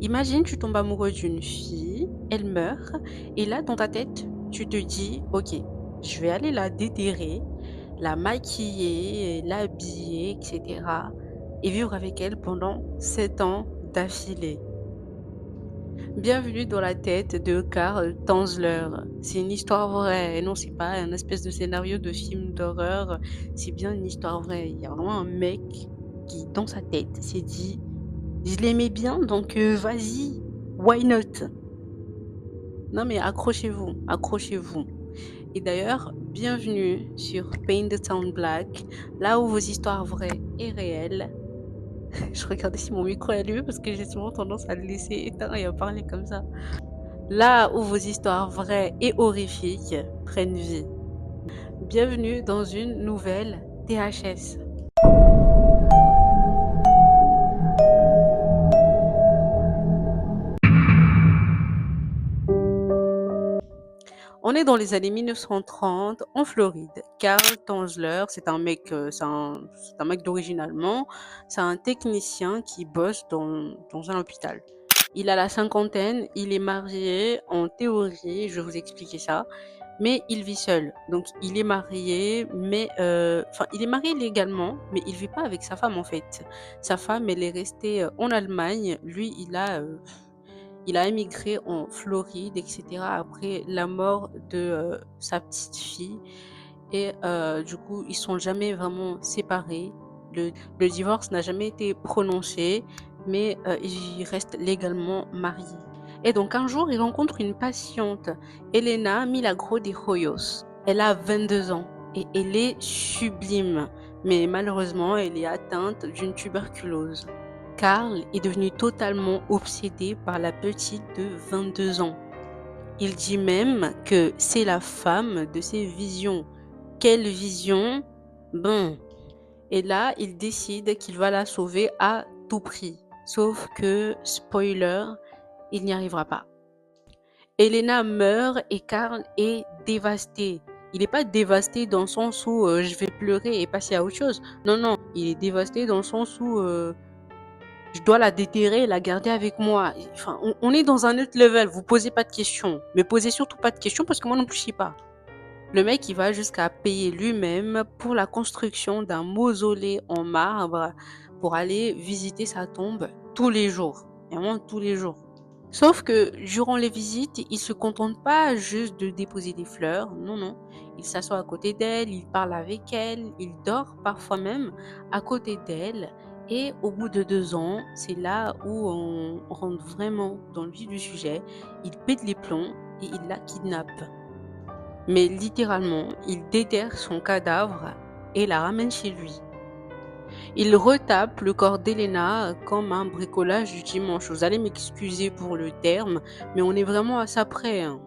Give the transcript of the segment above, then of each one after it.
Imagine, tu tombes amoureux d'une fille, elle meurt, et là, dans ta tête, tu te dis, ok, je vais aller la déterrer, la maquiller, l'habiller, etc. et vivre avec elle pendant 7 ans d'affilée. Bienvenue dans la tête de Karl Tanzler. C'est une histoire vraie. Et non, c'est pas un espèce de scénario de film d'horreur. C'est bien une histoire vraie. Il y a vraiment un mec qui, dans sa tête, s'est dit, je l'aimais bien, donc vas-y, why not? Non, mais accrochez-vous, accrochez-vous. Et d'ailleurs, bienvenue sur Paint the Town Black, là où vos histoires vraies et réelles. Je regardais si mon micro est allumé parce que j'ai souvent tendance à le laisser éteint et à parler comme ça. Là où vos histoires vraies et horrifiques prennent vie. Bienvenue dans une nouvelle THS. On est dans les années 1930 en Floride. Karl Tanzler, c'est un mec d'origine allemand. C'est un technicien qui bosse dans un hôpital. Il a la cinquantaine, il est marié en théorie, je vais vous expliquer ça, mais il vit seul. Donc il est marié, mais enfin il est marié légalement, mais il vit pas avec sa femme en fait. Sa femme, elle est restée en Allemagne. Lui, il a émigré en Floride, etc. après la mort de sa petite fille. Et du coup, ils sont jamais vraiment séparés. Le, le divorce n'a jamais été prononcé, mais ils restent légalement mariés. Et donc un jour, il rencontre une patiente, Elena Milagro de Hoyos. Elle a 22 ans et elle est sublime, mais malheureusement, elle est atteinte d'une tuberculose. Karl est devenu totalement obsédé par la petite de 22 ans. Il dit même que c'est la femme de ses visions. Quelle vision? Bon. Et là, il décide qu'il va la sauver à tout prix. Sauf que, spoiler, il n'y arrivera pas. Elena meurt et Karl est dévasté. Il n'est pas dévasté dans le sens où je vais pleurer et passer à autre chose. Non, non, il est dévasté dans le sens où je dois la déterrer et la garder avec moi. Enfin, on est dans un autre level. Vous posez pas de questions. Mais posez surtout pas de questions parce que moi non plus, je sais pas. Le mec, il va jusqu'à payer lui-même pour la construction d'un mausolée en marbre pour aller visiter sa tombe tous les jours. Vraiment tous les jours. Sauf que durant les visites, il se contente pas juste de déposer des fleurs. Non, non. Il s'assoit à côté d'elle, il parle avec elle, il dort parfois même à côté d'elle. Et au bout de 2 ans, c'est là où on rentre vraiment dans le vif du sujet. Il pète les plombs et il la kidnappe. Mais littéralement, il déterre son cadavre et la ramène chez lui. Il retape le corps d'Elena comme un bricolage du dimanche. Vous allez m'excuser pour le terme, mais on est vraiment à ça près, hein.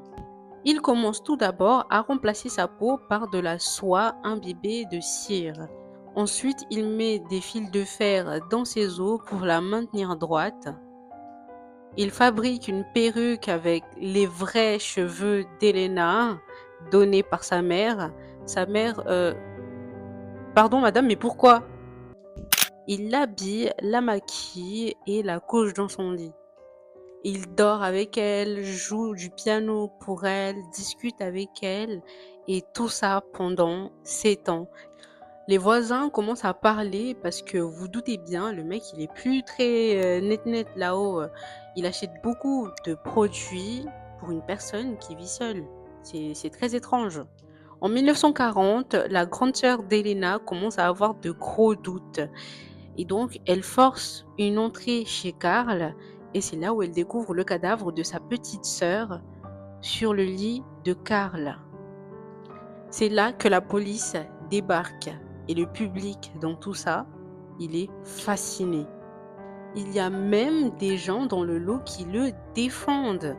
Il commence tout d'abord à remplacer sa peau par de la soie imbibée de cire. Ensuite, il met des fils de fer dans ses os pour la maintenir droite. Il fabrique une perruque avec les vrais cheveux d'Elena, donnés par sa mère. Sa mère, pardon madame, mais pourquoi? Il l'habille, la maquille et la couche dans son lit. Il dort avec elle, joue du piano pour elle, discute avec elle et tout ça pendant 7 ans. Les voisins commencent à parler parce que vous doutez bien, le mec il est plus très net là-haut. Il achète beaucoup de produits pour une personne qui vit seule. C'est très étrange. En 1940, la grande sœur d'Elena commence à avoir de gros doutes. Et donc, elle force une entrée chez Karl et c'est là où elle découvre le cadavre de sa petite sœur sur le lit de Karl. C'est là que la police débarque et le public dans tout ça, il est fasciné. Il y a même des gens dans le lot qui le défendent.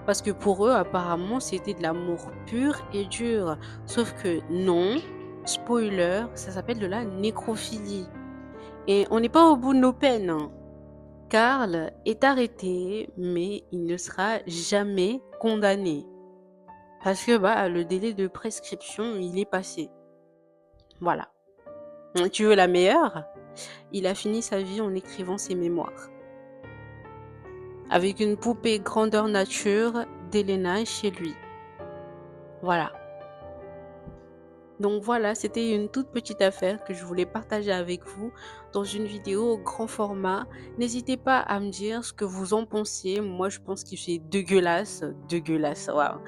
Parce que pour eux, apparemment, c'était de l'amour pur et dur. Sauf que non, spoiler, ça s'appelle de la nécrophilie. Et on n'est pas au bout de nos peines, hein. Karl est arrêté, mais il ne sera jamais condamné. Parce que le délai de prescription, il est passé. Voilà. Tu veux la meilleure? Il a fini sa vie en écrivant ses mémoires. avec une poupée grandeur nature d'Elena chez lui. Voilà. Donc voilà, c'était une toute petite affaire que je voulais partager avec vous dans une vidéo au grand format. N'hésitez pas à me dire ce que vous en pensiez. Moi, je pense que c'est dégueulasse, dégueulasse. Waouh.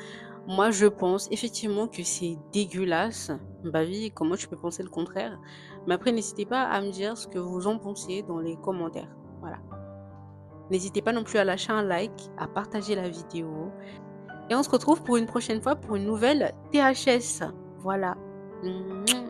Moi, je pense effectivement que c'est dégueulasse. Bah oui, comment tu peux penser le contraire? Mais après, n'hésitez pas à me dire ce que vous en pensez dans les commentaires. Voilà. N'hésitez pas non plus à lâcher un like, à partager la vidéo. Et on se retrouve pour une prochaine fois pour une nouvelle THS. Voilà. Mouah.